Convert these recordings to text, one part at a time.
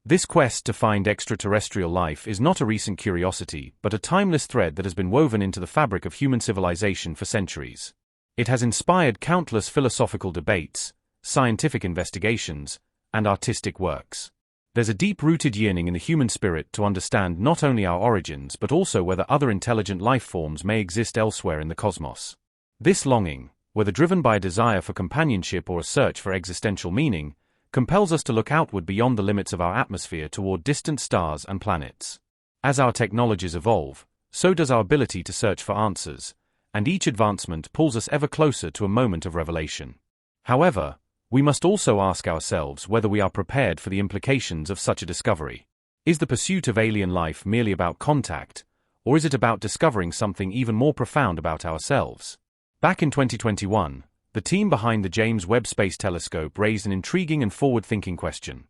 This quest to find extraterrestrial life is not a recent curiosity, but a timeless thread that has been woven into the fabric of human civilization for centuries. It has inspired countless philosophical debates, scientific investigations, and artistic works. There's a deep-rooted yearning in the human spirit to understand not only our origins but also whether other intelligent life forms may exist elsewhere in the cosmos. This longing, whether driven by a desire for companionship or a search for existential meaning, compels us to look outward beyond the limits of our atmosphere toward distant stars and planets. As our technologies evolve, so does our ability to search for answers, and each advancement pulls us ever closer to a moment of revelation. However, we must also ask ourselves whether we are prepared for the implications of such a discovery. Is the pursuit of alien life merely about contact, or is it about discovering something even more profound about ourselves? Back in 2021, the team behind the James Webb Space Telescope raised an intriguing and forward-thinking question.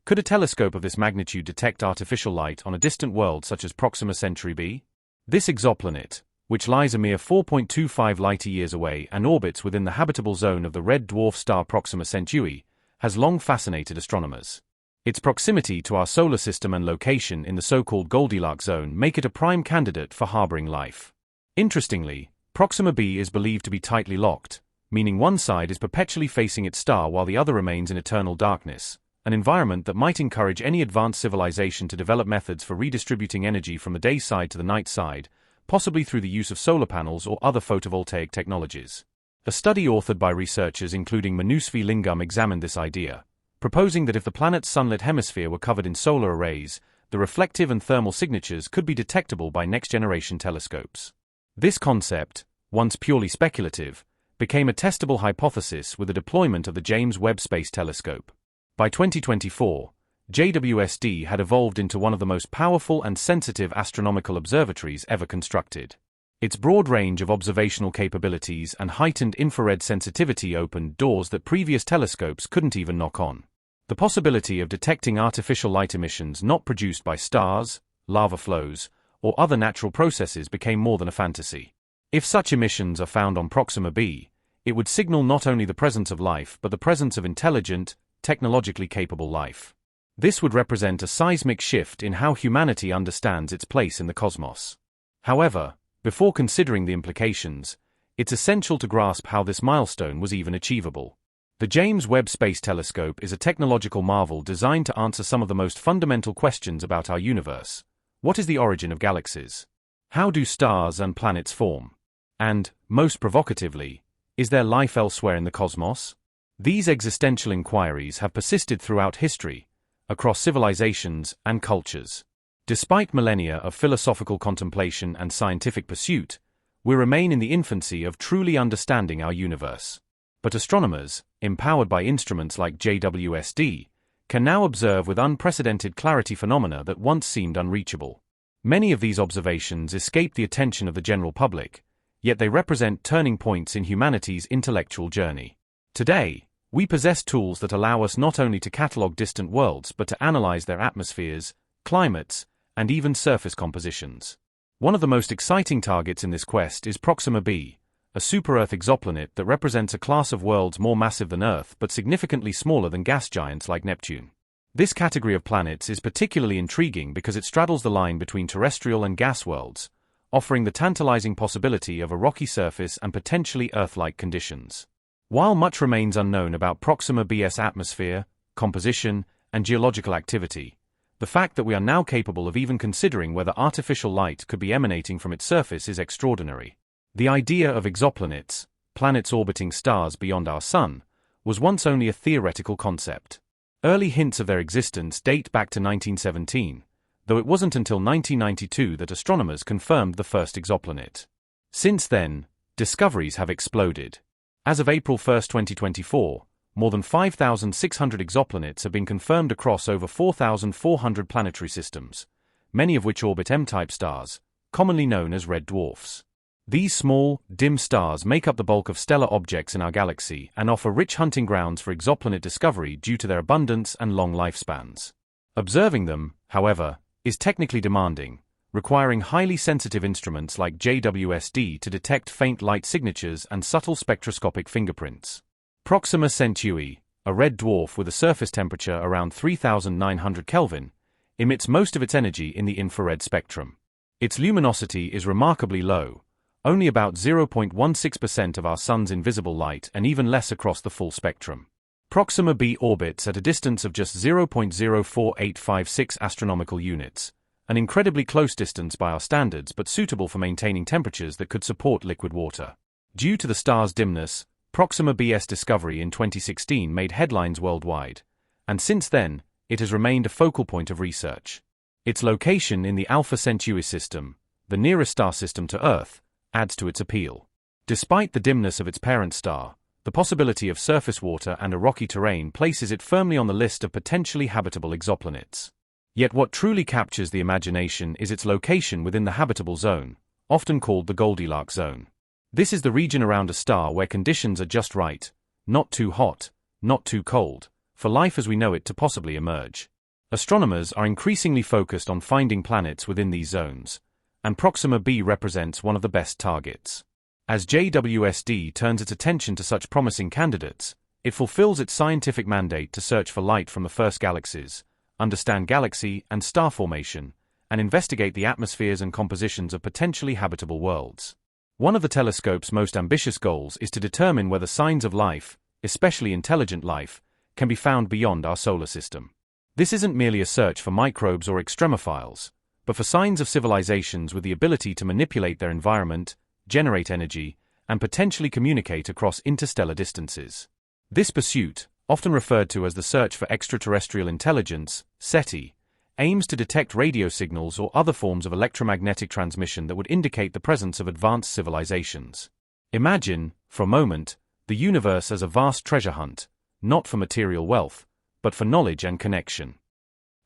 Could a telescope of this magnitude detect artificial light on a distant world such as Proxima B? This exoplanet, which lies a mere 4.25 light-years away and orbits within the habitable zone of the red dwarf star Proxima Centauri, has long fascinated astronomers. Its proximity to our solar system and location in the so-called Goldilocks zone make it a prime candidate for harboring life. Interestingly, Proxima B is believed to be tightly locked, meaning one side is perpetually facing its star while the other remains in eternal darkness, an environment that might encourage any advanced civilization to develop methods for redistributing energy from the day side to the night side, possibly through the use of solar panels or other photovoltaic technologies. A study authored by researchers including Manusvi Lingam examined this idea, proposing that if the planet's sunlit hemisphere were covered in solar arrays, the reflective and thermal signatures could be detectable by next-generation telescopes. This concept, once purely speculative, became a testable hypothesis with the deployment of the James Webb Space Telescope. By 2024, JWST had evolved into one of the most powerful and sensitive astronomical observatories ever constructed. Its broad range of observational capabilities and heightened infrared sensitivity opened doors that previous telescopes couldn't even knock on. The possibility of detecting artificial light emissions not produced by stars, lava flows, or other natural processes became more than a fantasy. If such emissions are found on Proxima B, it would signal not only the presence of life but the presence of intelligent, technologically capable life. This would represent a seismic shift in how humanity understands its place in the cosmos. However, before considering the implications, it's essential to grasp how this milestone was even achievable. The James Webb Space Telescope is a technological marvel designed to answer some of the most fundamental questions about our universe. What is the origin of galaxies? How do stars and planets form? And, most provocatively, is there life elsewhere in the cosmos? These existential inquiries have persisted throughout history, across civilizations and cultures. Despite millennia of philosophical contemplation and scientific pursuit, we remain in the infancy of truly understanding our universe. But astronomers, empowered by instruments like JWST, can now observe with unprecedented clarity phenomena that once seemed unreachable. Many of these observations escape the attention of the general public, yet they represent turning points in humanity's intellectual journey. Today, we possess tools that allow us not only to catalogue distant worlds but to analyze their atmospheres, climates, and even surface compositions. One of the most exciting targets in this quest is Proxima B, a super-Earth exoplanet that represents a class of worlds more massive than Earth but significantly smaller than gas giants like Neptune. This category of planets is particularly intriguing because it straddles the line between terrestrial and gas worlds, offering the tantalizing possibility of a rocky surface and potentially Earth-like conditions. While much remains unknown about Proxima B's atmosphere, composition, and geological activity, the fact that we are now capable of even considering whether artificial light could be emanating from its surface is extraordinary. The idea of exoplanets, planets orbiting stars beyond our Sun, was once only a theoretical concept. Early hints of their existence date back to 1917, though it wasn't until 1992 that astronomers confirmed the first exoplanet. Since then, discoveries have exploded. As of April 1, 2024, more than 5,600 exoplanets have been confirmed across over 4,400 planetary systems, many of which orbit M-type stars, commonly known as red dwarfs. These small, dim stars make up the bulk of stellar objects in our galaxy and offer rich hunting grounds for exoplanet discovery due to their abundance and long lifespans. Observing them, however, is technically demanding, requiring highly sensitive instruments like JWST to detect faint light signatures and subtle spectroscopic fingerprints. Proxima Centauri, a red dwarf with a surface temperature around 3900 Kelvin, emits most of its energy in the infrared spectrum. Its luminosity is remarkably low, only about 0.16% of our Sun's invisible light and even less across the full spectrum. Proxima B orbits at a distance of just 0.04856 astronomical units, an incredibly close distance by our standards but suitable for maintaining temperatures that could support liquid water. Due to the star's dimness, Proxima B's discovery in 2016 made headlines worldwide, and since then, it has remained a focal point of research. Its location in the Alpha Centauri system, the nearest star system to Earth, adds to its appeal. Despite the dimness of its parent star, the possibility of surface water and a rocky terrain places it firmly on the list of potentially habitable exoplanets. Yet what truly captures the imagination is its location within the habitable zone, often called the Goldilocks zone. This is the region around a star where conditions are just right, not too hot, not too cold, for life as we know it to possibly emerge. Astronomers are increasingly focused on finding planets within these zones, and Proxima B represents one of the best targets. As JWST turns its attention to such promising candidates, it fulfills its scientific mandate to search for light from the first galaxies, understand galaxy and star formation, and investigate the atmospheres and compositions of potentially habitable worlds. One of the telescope's most ambitious goals is to determine whether signs of life, especially intelligent life, can be found beyond our solar system. This isn't merely a search for microbes or extremophiles, but for signs of civilizations with the ability to manipulate their environment, generate energy, and potentially communicate across interstellar distances. This pursuit, often referred to as the search for extraterrestrial intelligence, SETI, aims to detect radio signals or other forms of electromagnetic transmission that would indicate the presence of advanced civilizations. Imagine, for a moment, the universe as a vast treasure hunt, not for material wealth, but for knowledge and connection.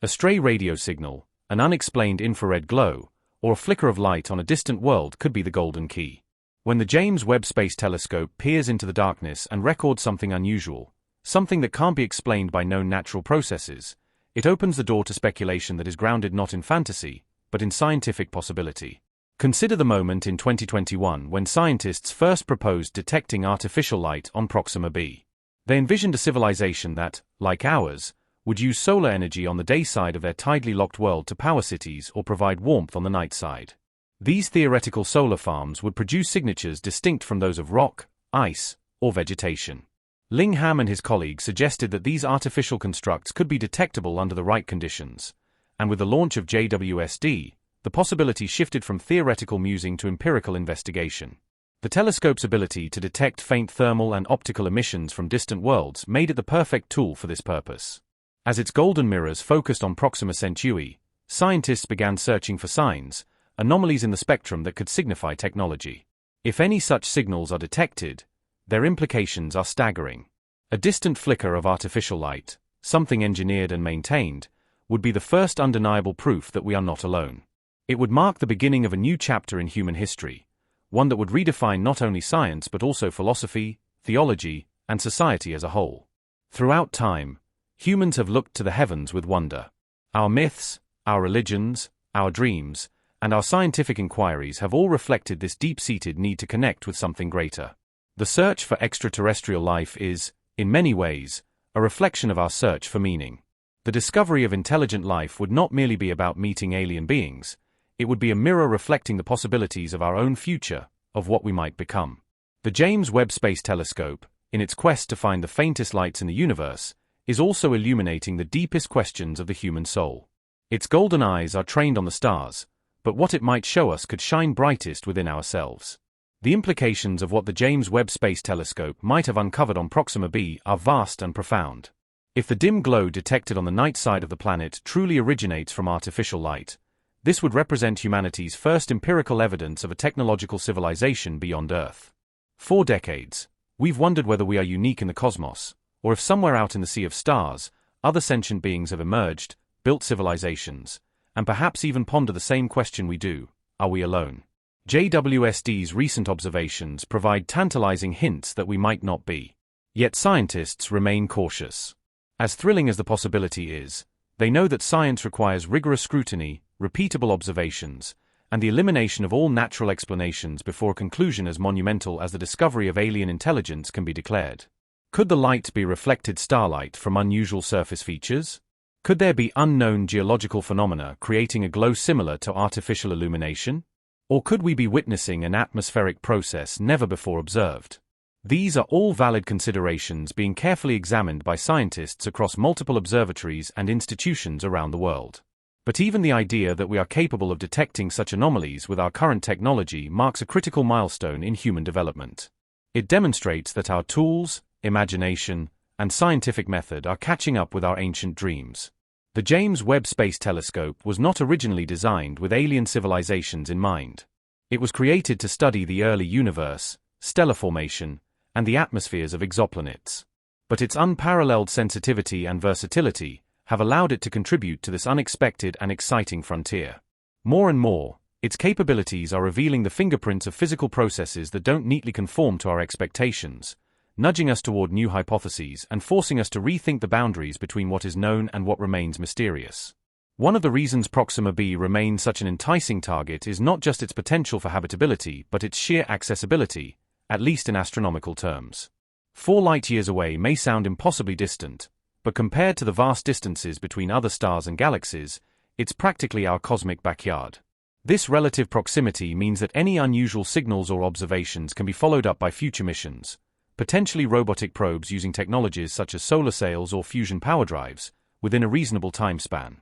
A stray radio signal, an unexplained infrared glow, or a flicker of light on a distant world could be the golden key. When the James Webb Space Telescope peers into the darkness and records something unusual, something that can't be explained by known natural processes, it opens the door to speculation that is grounded not in fantasy, but in scientific possibility. Consider the moment in 2021 when scientists first proposed detecting artificial light on Proxima B. They envisioned a civilization that, like ours, would use solar energy on the day side of their tidally locked world to power cities or provide warmth on the night side. These theoretical solar farms would produce signatures distinct from those of rock, ice, or vegetation. Lingham and his colleagues suggested that these artificial constructs could be detectable under the right conditions, and with the launch of JWST, the possibility shifted from theoretical musing to empirical investigation. The telescope's ability to detect faint thermal and optical emissions from distant worlds made it the perfect tool for this purpose. As its golden mirrors focused on Proxima Centauri, scientists began searching for signs, anomalies in the spectrum that could signify technology. If any such signals are detected, their implications are staggering. A distant flicker of artificial light, something engineered and maintained, would be the first undeniable proof that we are not alone. It would mark the beginning of a new chapter in human history, one that would redefine not only science but also philosophy, theology, and society as a whole. Throughout time, humans have looked to the heavens with wonder. Our myths, our religions, our dreams, and our scientific inquiries have all reflected this deep-seated need to connect with something greater. The search for extraterrestrial life is, in many ways, a reflection of our search for meaning. The discovery of intelligent life would not merely be about meeting alien beings, it would be a mirror reflecting the possibilities of our own future, of what we might become. The James Webb Space Telescope, in its quest to find the faintest lights in the universe, is also illuminating the deepest questions of the human soul. Its golden eyes are trained on the stars, but what it might show us could shine brightest within ourselves. The implications of what the James Webb Space Telescope might have uncovered on Proxima B are vast and profound. If the dim glow detected on the night side of the planet truly originates from artificial light, this would represent humanity's first empirical evidence of a technological civilization beyond Earth. For decades, we've wondered whether we are unique in the cosmos, or if somewhere out in the sea of stars, other sentient beings have emerged, built civilizations, and perhaps even ponder the same question we do: are we alone? JWST's recent observations provide tantalizing hints that we might not be. Yet scientists remain cautious. As thrilling as the possibility is, they know that science requires rigorous scrutiny, repeatable observations, and the elimination of all natural explanations before a conclusion as monumental as the discovery of alien intelligence can be declared. Could the light be reflected starlight from unusual surface features? Could there be unknown geological phenomena creating a glow similar to artificial illumination? Or could we be witnessing an atmospheric process never before observed? These are all valid considerations being carefully examined by scientists across multiple observatories and institutions around the world. But even the idea that we are capable of detecting such anomalies with our current technology marks a critical milestone in human development. It demonstrates that our tools, imagination, and scientific method are catching up with our ancient dreams. The James Webb Space Telescope was not originally designed with alien civilizations in mind. It was created to study the early universe, stellar formation, and the atmospheres of exoplanets. But its unparalleled sensitivity and versatility have allowed it to contribute to this unexpected and exciting frontier. More and more, its capabilities are revealing the fingerprints of physical processes that don't neatly conform to our expectations, nudging us toward new hypotheses and forcing us to rethink the boundaries between what is known and what remains mysterious. One of the reasons Proxima B remains such an enticing target is not just its potential for habitability but its sheer accessibility, at least in astronomical terms. 4 light-years away may sound impossibly distant, but compared to the vast distances between other stars and galaxies, it's practically our cosmic backyard. This relative proximity means that any unusual signals or observations can be followed up by future missions, potentially robotic probes using technologies such as solar sails or fusion power drives, within a reasonable time span.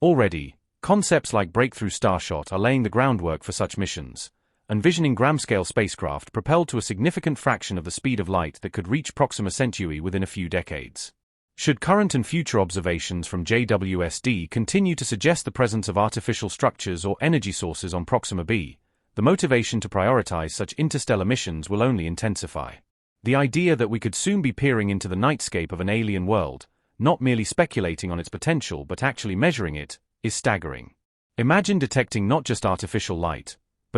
Already, concepts like breakthrough starshot are laying the groundwork for such missions, envisioning gram-scale spacecraft propelled to a significant fraction of the speed of light that could reach Proxima Centauri within a few decades. Should current and future observations from JWST continue to suggest the presence of artificial structures or energy sources on Proxima B, the motivation to prioritize such interstellar missions will only intensify. The idea that we could soon be peering into the nightscape of an alien world, not merely speculating on its potential but actually measuring it, is staggering. Imagine detecting not just artificial light,